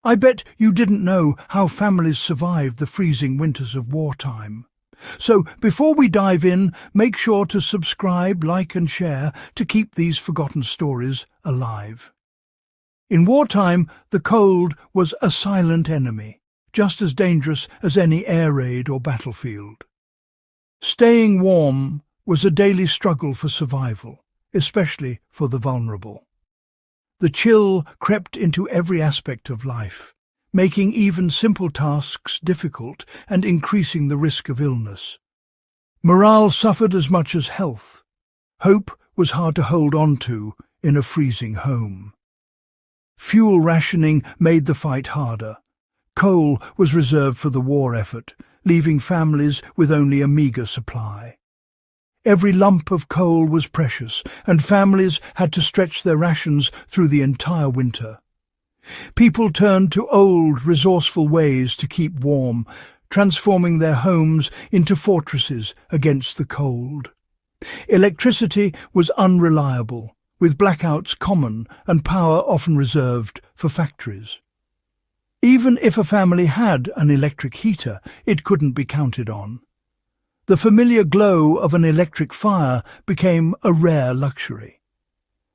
I bet you didn't know how families survived the freezing winters of wartime. So before we dive in, make sure to subscribe, like and share to keep these forgotten stories alive. In wartime, the cold was a silent enemy, just as dangerous as any air raid or battlefield. Staying warm was a daily struggle for survival, especially for the vulnerable. The chill crept into every aspect of life, making even simple tasks difficult and increasing the risk of illness. Morale suffered as much as health. Hope was hard to hold on to in a freezing home. Fuel rationing made the fight harder. Coal was reserved for the war effort, leaving families with only a meagre supply. Every lump of coal was precious, and families had to stretch their rations through the entire winter. People turned to old, resourceful ways to keep warm, transforming their homes into fortresses against the cold. Electricity was unreliable, with blackouts common and power often reserved for factories. Even if a family had an electric heater, it couldn't be counted on. The familiar glow of an electric fire became a rare luxury.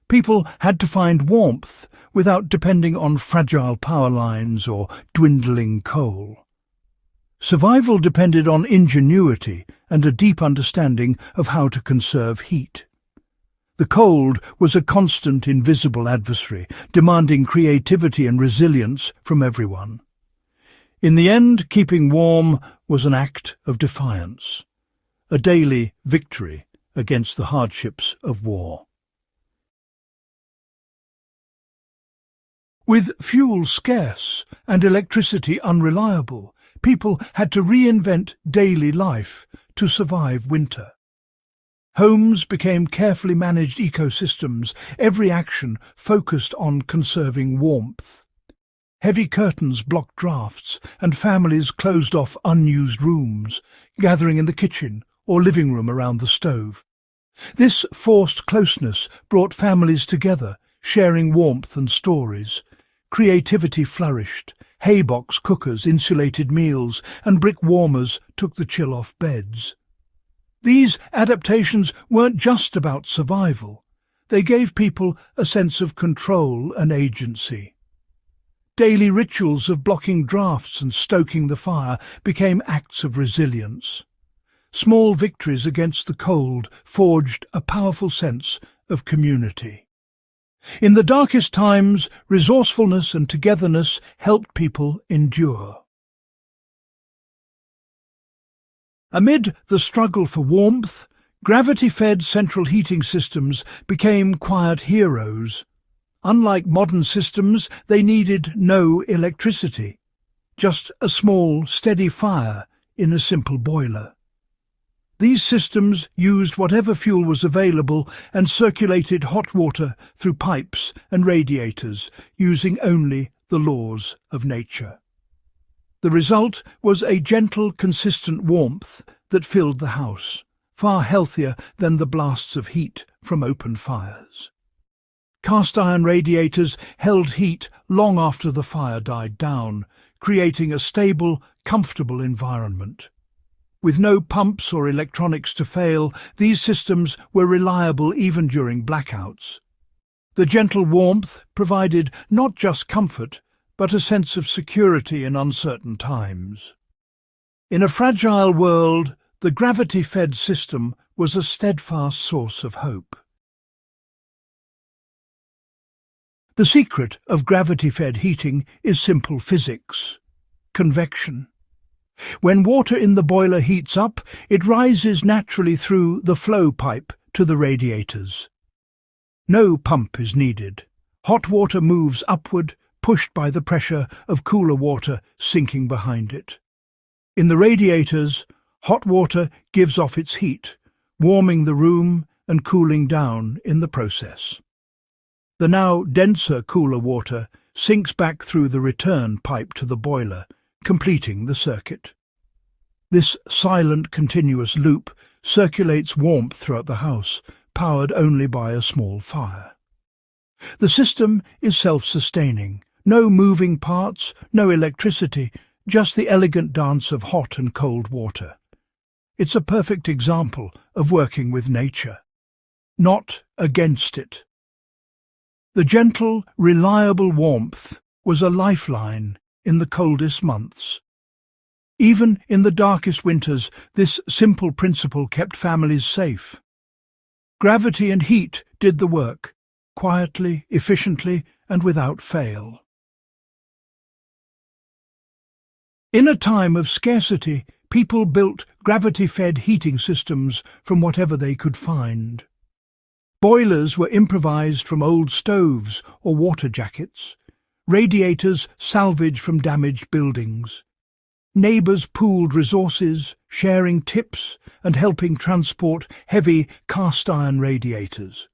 People had to find warmth without depending on fragile power lines or dwindling coal. Survival depended on ingenuity and a deep understanding of how to conserve heat. The cold was a constant, invisible adversary, demanding creativity and resilience from everyone. In the end, keeping warm was an act of defiance, a daily victory against the hardships of war. With fuel scarce and electricity unreliable, people had to reinvent daily life to survive winter. Homes became carefully managed ecosystems, every action focused on conserving warmth. Heavy curtains blocked drafts, and families closed off unused rooms, gathering in the kitchen or living room around the stove. This forced closeness brought families together, sharing warmth and stories. Creativity flourished. Haybox cookers insulated meals, and brick warmers took the chill off beds. These adaptations weren't just about survival. They gave people a sense of control and agency. Daily rituals of blocking drafts and stoking the fire became acts of resilience. Small victories against the cold forged a powerful sense of community. In the darkest times, resourcefulness and togetherness helped people endure. Amid the struggle for warmth, gravity-fed central heating systems became quiet heroes. Unlike modern systems, they needed no electricity, just a small, steady fire in a simple boiler. These systems used whatever fuel was available and circulated hot water through pipes and radiators, using only the laws of nature. The result was a gentle, consistent warmth that filled the house, far healthier than the blasts of heat from open fires. Cast-iron radiators held heat long after the fire died down, creating a stable, comfortable environment. With no pumps or electronics to fail, these systems were reliable even during blackouts. The gentle warmth provided not just comfort, but a sense of security in uncertain times. In a fragile world, the gravity-fed system was a steadfast source of hope. The secret of gravity-fed heating is simple physics: convection. When water in the boiler heats up, it rises naturally through the flow pipe to the radiators. No pump is needed. Hot water moves upward, pushed by the pressure of cooler water sinking behind it. In the radiators, hot water gives off its heat, warming the room and cooling down in the process. The now denser cooler water sinks back through the return pipe to the boiler, completing the circuit. This silent, continuous loop circulates warmth throughout the house, powered only by a small fire. The system is self-sustaining. No moving parts, no electricity, just the elegant dance of hot and cold water. It's a perfect example of working with nature, not against it. The gentle, reliable warmth was a lifeline in the coldest months. Even in the darkest winters, this simple principle kept families safe. Gravity and heat did the work, quietly, efficiently, and without fail. In a time of scarcity, people built gravity-fed heating systems from whatever they could find. Boilers were improvised from old stoves or water jackets, radiators salvaged from damaged buildings. Neighbours pooled resources, sharing tips and helping transport heavy cast-iron radiators.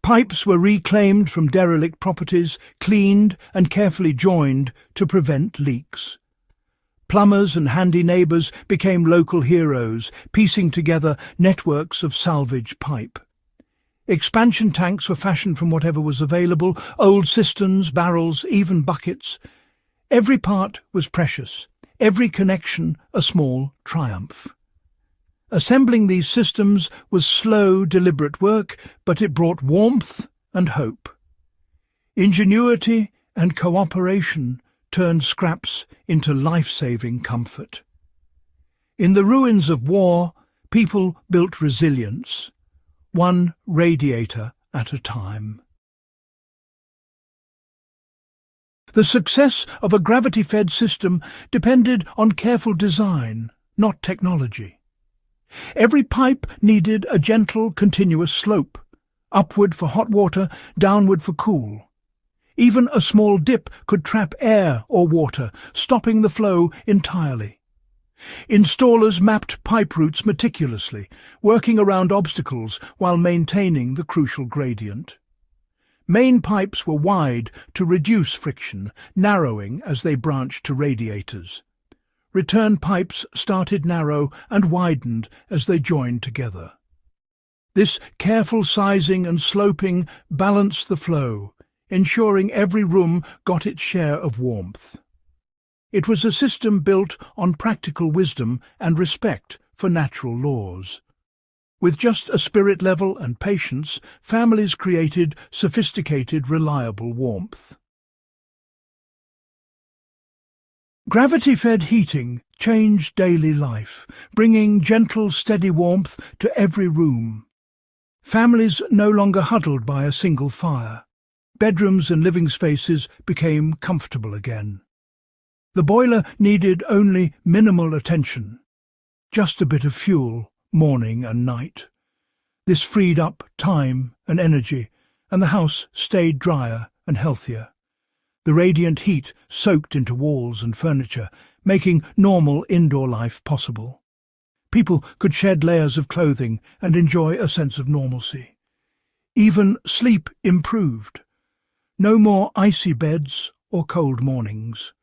Pipes were reclaimed from derelict properties, cleaned and carefully joined to prevent leaks. Plumbers and handy neighbours became local heroes, piecing together networks of salvaged pipe. Expansion tanks were fashioned from whatever was available, old cisterns, barrels, even buckets. Every part was precious, every connection a small triumph. Assembling these systems was slow, deliberate work, but it brought warmth and hope. Ingenuity and cooperation turned scraps into life-saving comfort. In the ruins of war, people built resilience, one radiator at a time. The success of a gravity-fed system depended on careful design, not technology. Every pipe needed a gentle, continuous slope, upward for hot water, downward for cool. Even a small dip could trap air or water, stopping the flow entirely. Installers mapped pipe routes meticulously, working around obstacles while maintaining the crucial gradient. Main pipes were wide to reduce friction, narrowing as they branched to radiators. Return pipes started narrow and widened as they joined together. This careful sizing and sloping balanced the flow, ensuring every room got its share of warmth. It was a system built on practical wisdom and respect for natural laws. With just a spirit level and patience, families created sophisticated, reliable warmth. Gravity-fed heating changed daily life, bringing gentle, steady warmth to every room. Families no longer huddled by a single fire. Bedrooms and living spaces became comfortable again. The boiler needed only minimal attention, just a bit of fuel, morning and night. This freed up time and energy, and the house stayed drier and healthier. The radiant heat soaked into walls and furniture, making normal indoor life possible. People could shed layers of clothing and enjoy a sense of normalcy. Even sleep improved. No more icy beds or cold mornings.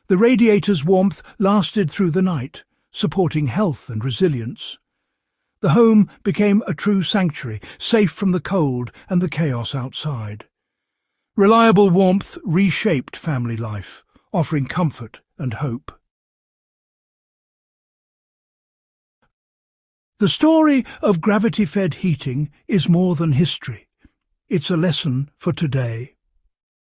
The radiator's warmth lasted through the night, supporting health and resilience. The home became a true sanctuary, safe from the cold and the chaos outside. Reliable warmth reshaped family life, offering comfort and hope. The story of gravity-fed heating is more than history. It's a lesson for today.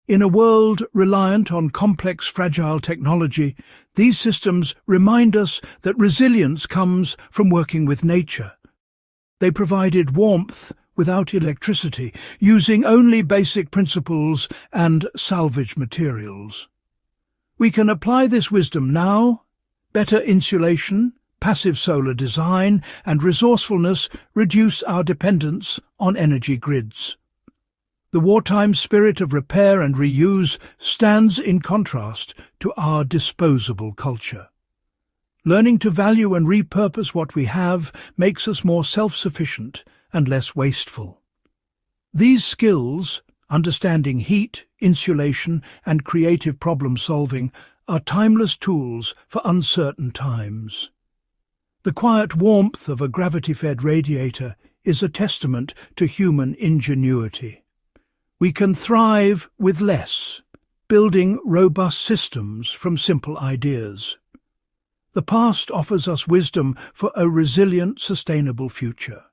In a world reliant on complex, fragile technology, these systems remind us that resilience comes from working with nature. They provided warmth without electricity, using only basic principles and salvaged materials. We can apply this wisdom now. Better insulation, passive solar design, and resourcefulness reduce our dependence on energy grids. The wartime spirit of repair and reuse stands in contrast to our disposable culture. Learning to value and repurpose what we have makes us more self-sufficient and less wasteful. These skills, understanding heat, insulation, and creative problem-solving, are timeless tools for uncertain times. The quiet warmth of a gravity-fed radiator is a testament to human ingenuity. We can thrive with less, building robust systems from simple ideas. The past offers us wisdom for a resilient, sustainable future.